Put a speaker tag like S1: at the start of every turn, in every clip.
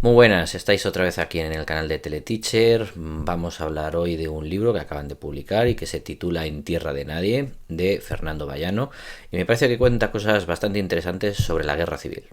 S1: Muy buenas, estáis otra vez aquí en el canal de Teleteacher. Vamos a hablar hoy de un libro que acaban de publicar y que se titula En tierra de nadie, de Fernando Bayano, y me parece que cuenta cosas bastante interesantes sobre la guerra civil.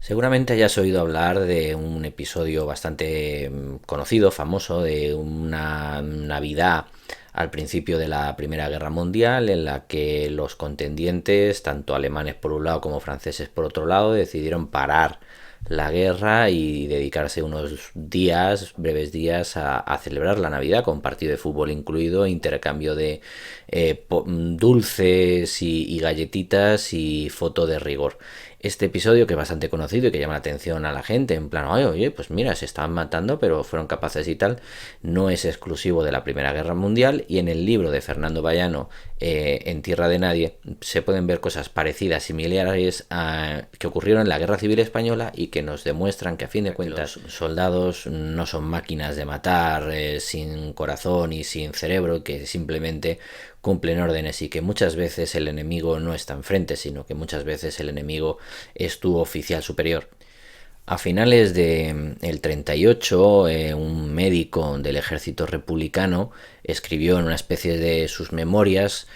S1: Seguramente hayas oído hablar de un episodio bastante conocido, famoso, de una Navidad al principio de la Primera Guerra Mundial, en la que los contendientes, tanto alemanes por un lado como franceses por otro lado, decidieron parar la guerra y dedicarse unos días, breves días, a celebrar la Navidad con partido de fútbol incluido, intercambio de dulces y galletitas y foto de rigor. Este episodio, que es bastante conocido y que llama la atención a la gente, en plan, oye, pues mira, se estaban matando, pero fueron capaces y tal, no es exclusivo de la Primera Guerra Mundial, y en el libro de Fernando Bayano, En tierra de nadie, se pueden ver cosas parecidas, similares a que ocurrieron en la Guerra Civil Española y que nos demuestran que a fin de cuentas los soldados no son máquinas de matar sin corazón y sin cerebro, que simplemente cumplen órdenes, y que muchas veces el enemigo no está enfrente, sino que muchas veces el enemigo es tu oficial superior. A finales del 38, un médico del ejército republicano escribió en una especie de sus memorias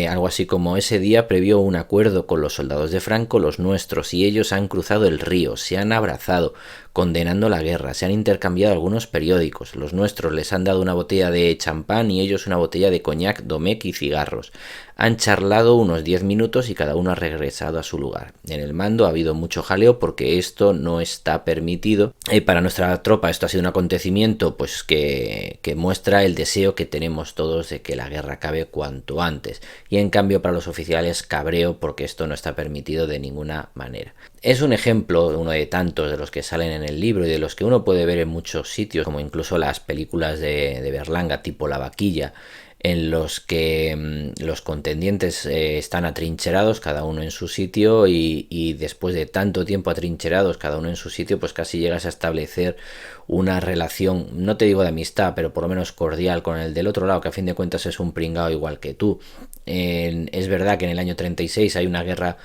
S1: algo así como: ese día previó un acuerdo con los soldados de Franco, los nuestros y ellos han cruzado el río, se han abrazado, condenando la guerra, se han intercambiado algunos periódicos, los nuestros les han dado una botella de champán y ellos una botella de coñac, domec y cigarros. Han charlado unos 10 minutos y cada uno ha regresado a su lugar. En el mando ha habido mucho jaleo porque esto no está permitido. Para nuestra tropa esto ha sido un acontecimiento pues que muestra el deseo que tenemos todos de que la guerra acabe cuanto antes. Y en cambio para los oficiales, cabreo porque esto no está permitido de ninguna manera. Es un ejemplo, uno de tantos de los que salen en el libro y de los que uno puede ver en muchos sitios, como incluso las películas de Berlanga tipo La Vaquilla, en los que los contendientes están atrincherados, cada uno en su sitio, y después de tanto tiempo atrincherados, cada uno en su sitio, pues casi llegas a establecer una relación, no te digo de amistad, pero por lo menos cordial con el del otro lado, que a fin de cuentas es un pringao igual que tú. Es verdad que en el año 36 hay una guerra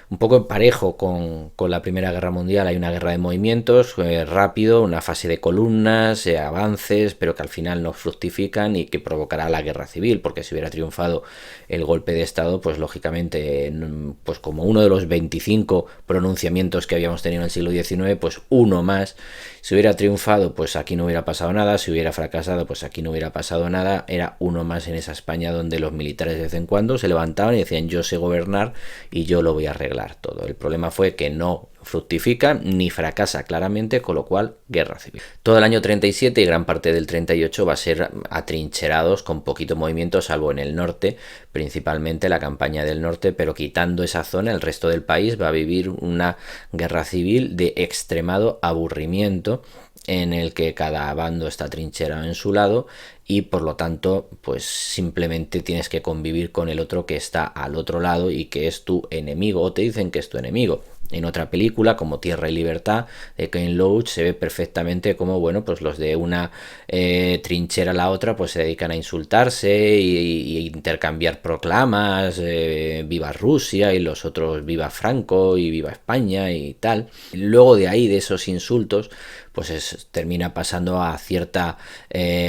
S1: un poco en parejo con la Primera Guerra Mundial, hay una guerra de movimientos, rápido, una fase de columnas, avances, pero que al final no fructifican y que provocará la guerra civil, porque si hubiera triunfado el golpe de estado, pues lógicamente, pues como uno de los 25 pronunciamientos que habíamos tenido en el siglo XIX, pues uno más. Si hubiera triunfado, pues aquí no hubiera pasado nada; si hubiera fracasado, pues aquí no hubiera pasado nada. Era uno más en esa España donde los militares de vez en cuando se levantaban y decían: yo sé gobernar y yo lo voy a arreglar todo. El problema fue que no fructifica ni fracasa claramente, con lo cual guerra civil. Todo el año 37 y gran parte del 38 va a ser atrincherados con poquito movimiento, salvo en el norte, principalmente la campaña del norte, pero quitando esa zona, el resto del país va a vivir una guerra civil de extremado aburrimiento, en el que cada bando está trincherado en su lado y por lo tanto pues simplemente tienes que convivir con el otro que está al otro lado y que es tu enemigo, o te dicen que es tu enemigo. En otra película, como Tierra y Libertad, de Ken Loach, se ve perfectamente cómo, bueno, pues los de una trinchera a la otra pues se dedican a insultarse y intercambiar proclamas, viva Rusia, y los otros viva Franco y viva España y tal. Luego de ahí, de esos insultos, pues termina pasando a cierta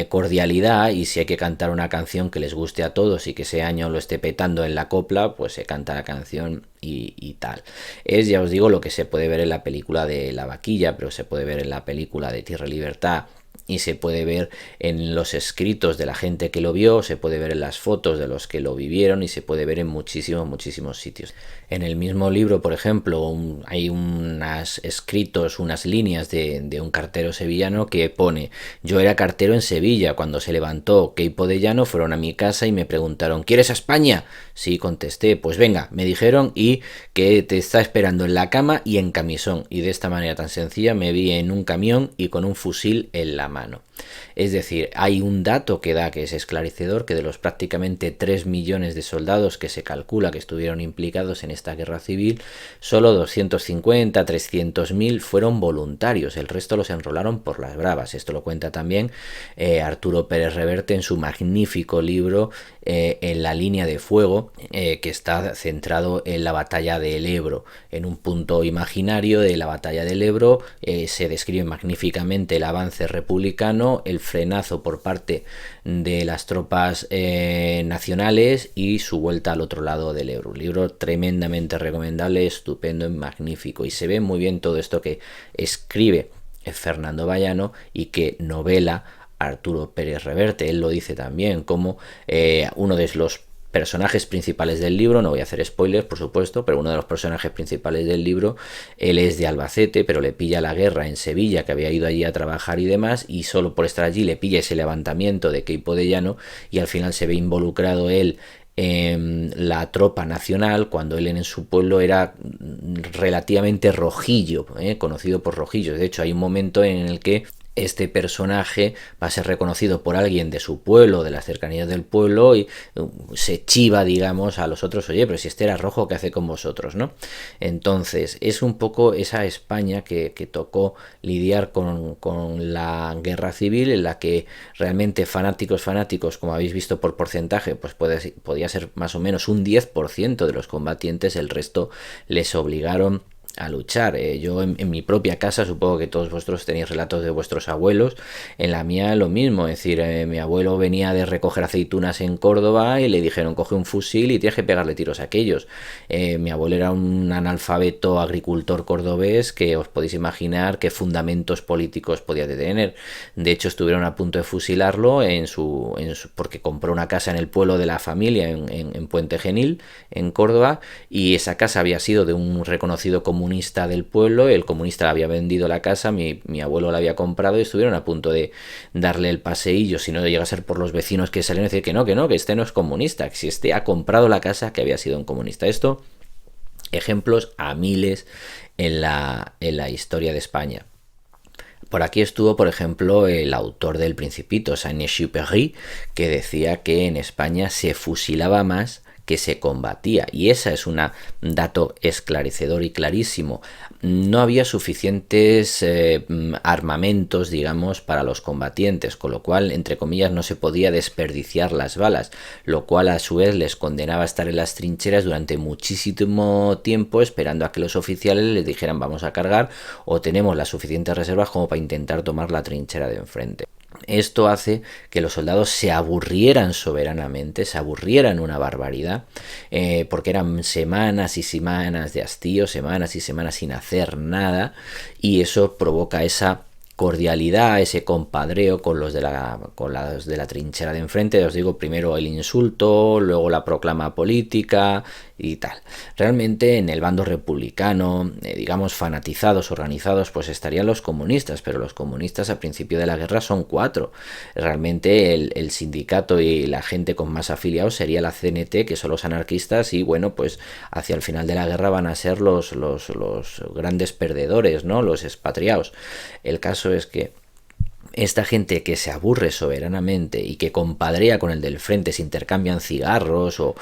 S1: cordialidad, y si hay que cantar una canción que les guste a todos y que ese año lo esté petando en la copla, pues se canta la canción y tal. Es, ya os digo, lo que se puede ver en la película de La Vaquilla, pero se puede ver en la película de Tierra y Libertad, y se puede ver en los escritos de la gente que lo vio, se puede ver en las fotos de los que lo vivieron, y se puede ver en muchísimos sitios. En el mismo libro, por ejemplo, hay unos escritos, unas líneas de un cartero sevillano que pone: yo era cartero en Sevilla, cuando se levantó Queipo de Llano fueron a mi casa y me preguntaron: ¿quieres a España? Sí, contesté, pues venga, me dijeron, y que te está esperando en la cama y en camisón, y de esta manera tan sencilla me vi en un camión y con un fusil en la mano. mano. Es decir, hay un dato que da que es esclarecedor, que de los prácticamente 3 millones de soldados que se calcula que estuvieron implicados en esta guerra civil, solo 250, 300.000 fueron voluntarios, el resto los enrolaron por las bravas. Esto lo cuenta también Arturo Pérez Reverte en su magnífico libro En la línea de fuego, que está centrado en la batalla del Ebro. En un punto imaginario de la batalla del Ebro se describe magníficamente el avance republicano, el frenazo por parte de las tropas nacionales y su vuelta al otro lado del Ebro. Un libro tremendamente recomendable, estupendo y magnífico, y se ve muy bien todo esto que escribe Fernando Vallano y que novela Arturo Pérez Reverte. Él lo dice también como uno de los personajes principales del libro, no voy a hacer spoilers por supuesto, pero uno de los personajes principales del libro, él es de Albacete, pero le pilla la guerra en Sevilla, que había ido allí a trabajar y demás, y solo por estar allí le pilla ese levantamiento de Queipo de Llano, y al final se ve involucrado él en la tropa nacional, cuando él en su pueblo era relativamente rojillo, conocido por rojillos. De hecho, hay un momento en el que este personaje va a ser reconocido por alguien de su pueblo, de las cercanías del pueblo, y se chiva, digamos, a los otros: oye, pero si este era rojo, ¿qué hace con vosotros?, ¿no? Entonces, es un poco esa España que tocó lidiar con la guerra civil, en la que realmente fanáticos, como habéis visto por porcentaje, pues podía ser más o menos un 10% de los combatientes, el resto les obligaron a luchar. Yo en mi propia casa, supongo que todos vosotros tenéis relatos de vuestros abuelos, en la mía lo mismo, es decir, mi abuelo venía de recoger aceitunas en Córdoba y le dijeron: coge un fusil y tienes que pegarle tiros a aquellos. Mi abuelo era un analfabeto agricultor cordobés que os podéis imaginar qué fundamentos políticos podía tener. De hecho, estuvieron a punto de fusilarlo porque compró una casa en el pueblo de la familia, en Puente Genil, en Córdoba, y esa casa había sido de un reconocido comunista del pueblo. El comunista le había vendido la casa, mi abuelo la había comprado, y estuvieron a punto de darle el paseillo, si no llega a ser por los vecinos que salieron a decir que no, que este no es comunista, que si este ha comprado la casa que había sido un comunista. Esto, ejemplos a miles en la historia de España. Por aquí estuvo, por ejemplo, el autor del Principito, Saint-Exupéry, que decía que en España se fusilaba más que se combatía, y ese es un dato esclarecedor y clarísimo. No había suficientes armamentos, digamos, para los combatientes, con lo cual, entre comillas, no se podía desperdiciar las balas, lo cual a su vez les condenaba a estar en las trincheras durante muchísimo tiempo esperando a que los oficiales les dijeran: vamos a cargar, o tenemos las suficientes reservas como para intentar tomar la trinchera de enfrente. Esto hace que los soldados se aburrieran soberanamente, se aburrieran una barbaridad, porque eran semanas y semanas de hastío, semanas y semanas sin hacer nada, y eso provoca esa cordialidad, ese compadreo con los de la trinchera de enfrente. Os digo, primero el insulto, luego la proclama política y tal. Realmente en el bando republicano, digamos fanatizados, organizados, pues estarían los comunistas, pero los comunistas al principio de la guerra son 4. Realmente el sindicato y la gente con más afiliados sería la CNT, que son los anarquistas, y bueno, pues hacia el final de la guerra van a ser los grandes perdedores, ¿no? Los expatriados. El caso es que esta gente que se aburre soberanamente y que compadrea con el del frente, se intercambian cigarros o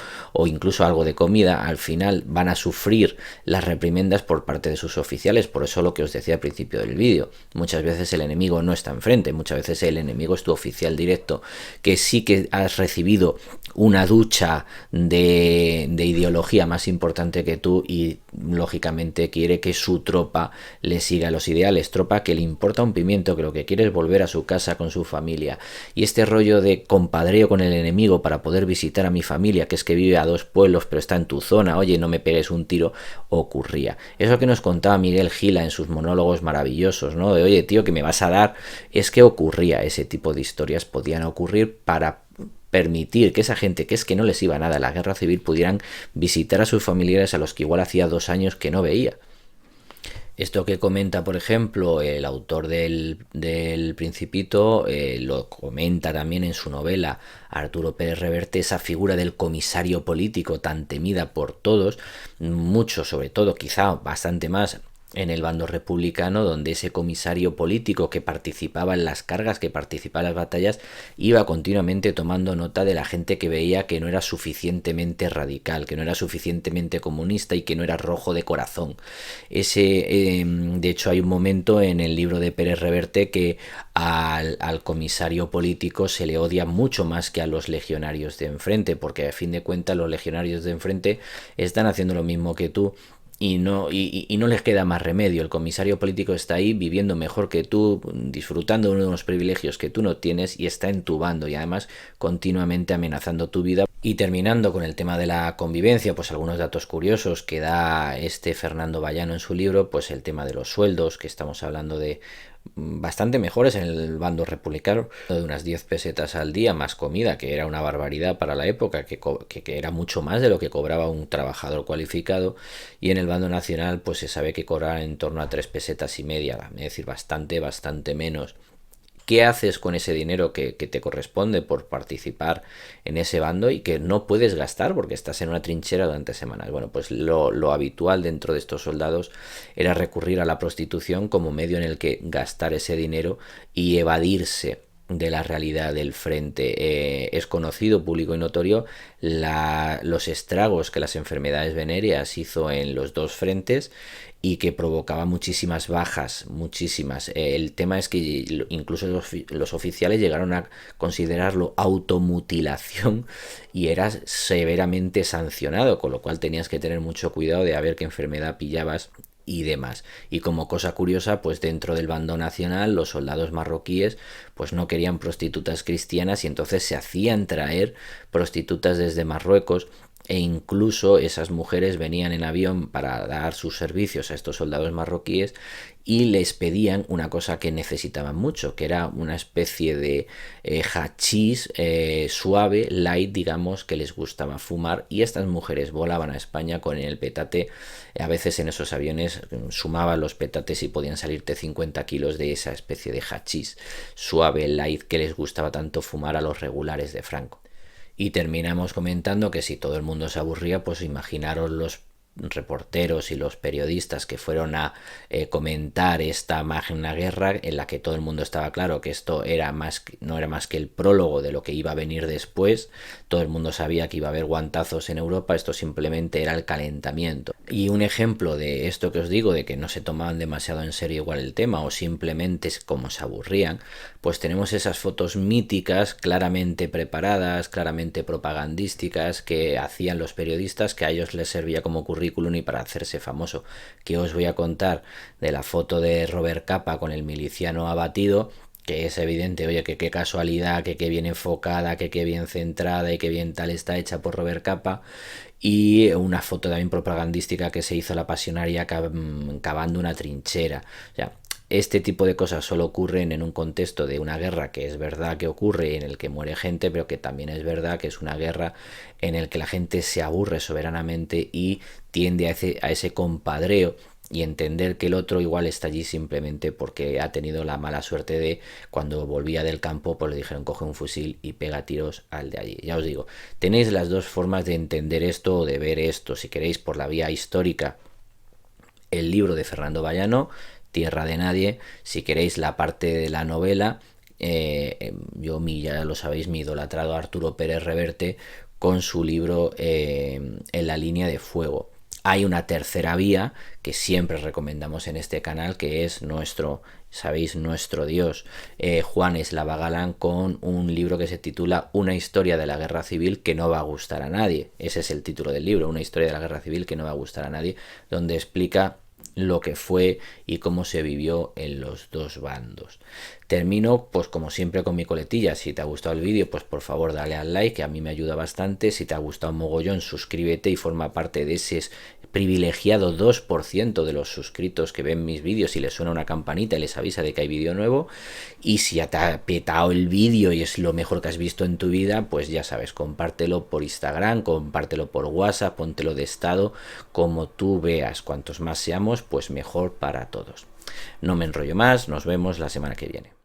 S1: incluso algo de comida, al final van a sufrir las reprimendas por parte de sus oficiales. Por eso lo que os decía al principio del vídeo, muchas veces el enemigo no está enfrente, muchas veces el enemigo es tu oficial directo, que sí que has recibido una ducha de ideología más importante que tú, y lógicamente quiere que su tropa le siga los ideales, tropa que le importa un pimiento, que lo que quiere es volver a su casa con su familia. Y este rollo de compadreo con el enemigo para poder visitar a mi familia, que es que vive a 2 pueblos pero está en tu zona, oye, no me pegues un tiro, ocurría. Eso que nos contaba Miguel Gila en sus monólogos maravillosos, ¿no? De oye, tío, que me vas a dar, es que ocurría. Ese tipo de historias podían ocurrir para permitir que esa gente que es que no les iba nada a la guerra civil pudieran visitar a sus familiares a los que igual hacía 2 años que no veía. Esto que comenta, por ejemplo, el autor del Principito, lo comenta también en su novela Arturo Pérez Reverte, esa figura del comisario político tan temida por todos, mucho, sobre todo, quizá bastante más en el bando republicano, donde ese comisario político que participaba en las cargas, que participaba en las batallas, iba continuamente tomando nota de la gente que veía que no era suficientemente radical, que no era suficientemente comunista y que no era rojo de corazón. De hecho, hay un momento en el libro de Pérez Reverte que al comisario político se le odia mucho más que a los legionarios de enfrente, porque a fin de cuentas los legionarios de enfrente están haciendo lo mismo que tú y no les queda más remedio. El comisario político está ahí viviendo mejor que tú, disfrutando de unos privilegios que tú no tienes y está en tu bando y además continuamente amenazando tu vida. Y terminando con el tema de la convivencia, pues algunos datos curiosos que da este Fernando Vallano en su libro, pues el tema de los sueldos, que estamos hablando de bastante mejores en el bando republicano, de unas 10 pesetas al día más comida, que era una barbaridad para la época, que era mucho más de lo que cobraba un trabajador cualificado, y en el bando nacional pues se sabe que cobra en torno a 3 pesetas y media, es decir, bastante menos. ¿Qué haces con ese dinero que te corresponde por participar en ese bando y que no puedes gastar porque estás en una trinchera durante semanas? Bueno, pues lo habitual dentro de estos soldados era recurrir a la prostitución como medio en el que gastar ese dinero y evadirse de la realidad del frente. Es conocido, público y notorio, los estragos que las enfermedades venéreas hizo en los dos frentes y que provocaba muchísimas bajas, muchísimas. El tema es que incluso los oficiales llegaron a considerarlo automutilación y era severamente sancionado, con lo cual tenías que tener mucho cuidado de a ver qué enfermedad pillabas y demás. Y como cosa curiosa, pues dentro del bando nacional los soldados marroquíes pues no querían prostitutas cristianas y entonces se hacían traer prostitutas desde Marruecos, e incluso esas mujeres venían en avión para dar sus servicios a estos soldados marroquíes y les pedían una cosa que necesitaban mucho, que era una especie de hachís suave, light, digamos, que les gustaba fumar, y estas mujeres volaban a España con el petate. A veces en esos aviones sumaban los petates y podían salirte 50 kilos de esa especie de hachís suave, light, que les gustaba tanto fumar a los regulares de Franco. Y terminamos comentando que si todo el mundo se aburría, pues imaginaros los reporteros y los periodistas que fueron a comentar esta magna guerra, en la que todo el mundo estaba claro que esto no era más que el prólogo de lo que iba a venir después. Todo el mundo sabía que iba a haber guantazos en Europa, esto simplemente era el calentamiento. Y un ejemplo de esto que os digo, de que no se tomaban demasiado en serio igual el tema o simplemente como se aburrían, pues tenemos esas fotos míticas, claramente preparadas, claramente propagandísticas, que hacían los periodistas, que a ellos les servía como currículum y para hacerse famoso. Que os voy a contar de la foto de Robert Capa con el miliciano abatido, que es evidente, oye, que qué casualidad, que qué bien enfocada, que qué bien centrada y qué bien tal está hecha por Robert Capa. Y una foto también propagandística que se hizo la pasionaria cavando una trinchera. O sea, este tipo de cosas solo ocurren en un contexto de una guerra, que es verdad que ocurre, en el que muere gente, pero que también es verdad que es una guerra en el que la gente se aburre soberanamente y tiende a ese compadreo y entender que el otro igual está allí simplemente porque ha tenido la mala suerte de, cuando volvía del campo, pues le dijeron coge un fusil y pega tiros al de allí. Ya os digo, tenéis las dos formas de entender esto o de ver esto. Si queréis por la vía histórica, el libro de Fernando Vallano, Tierra de Nadie. Si queréis la parte de la novela, ya lo sabéis, mi idolatrado Arturo Pérez Reverte con su libro En la línea de fuego. Hay una tercera vía que siempre recomendamos en este canal, que es nuestro Dios, Juan Eslava Galán, con un libro que se titula Una historia de la guerra civil que no va a gustar a nadie. Ese es el título del libro, Una historia de la guerra civil que no va a gustar a nadie, donde explica lo que fue y cómo se vivió en los dos bandos. Termino pues como siempre con mi coletilla. Si te ha gustado el vídeo, pues por favor dale al like, que a mí me ayuda bastante. Si te ha gustado un mogollón, suscríbete y forma parte de ese privilegiado 2% de los suscritos que ven mis vídeos y les suena una campanita y les avisa de que hay vídeo nuevo. Y si ya te ha petado el vídeo y es lo mejor que has visto en tu vida, pues ya sabes, compártelo por Instagram, compártelo por WhatsApp, póntelo de estado, como tú veas. Cuantos más seamos, pues mejor para todos. No me enrollo más, nos vemos la semana que viene.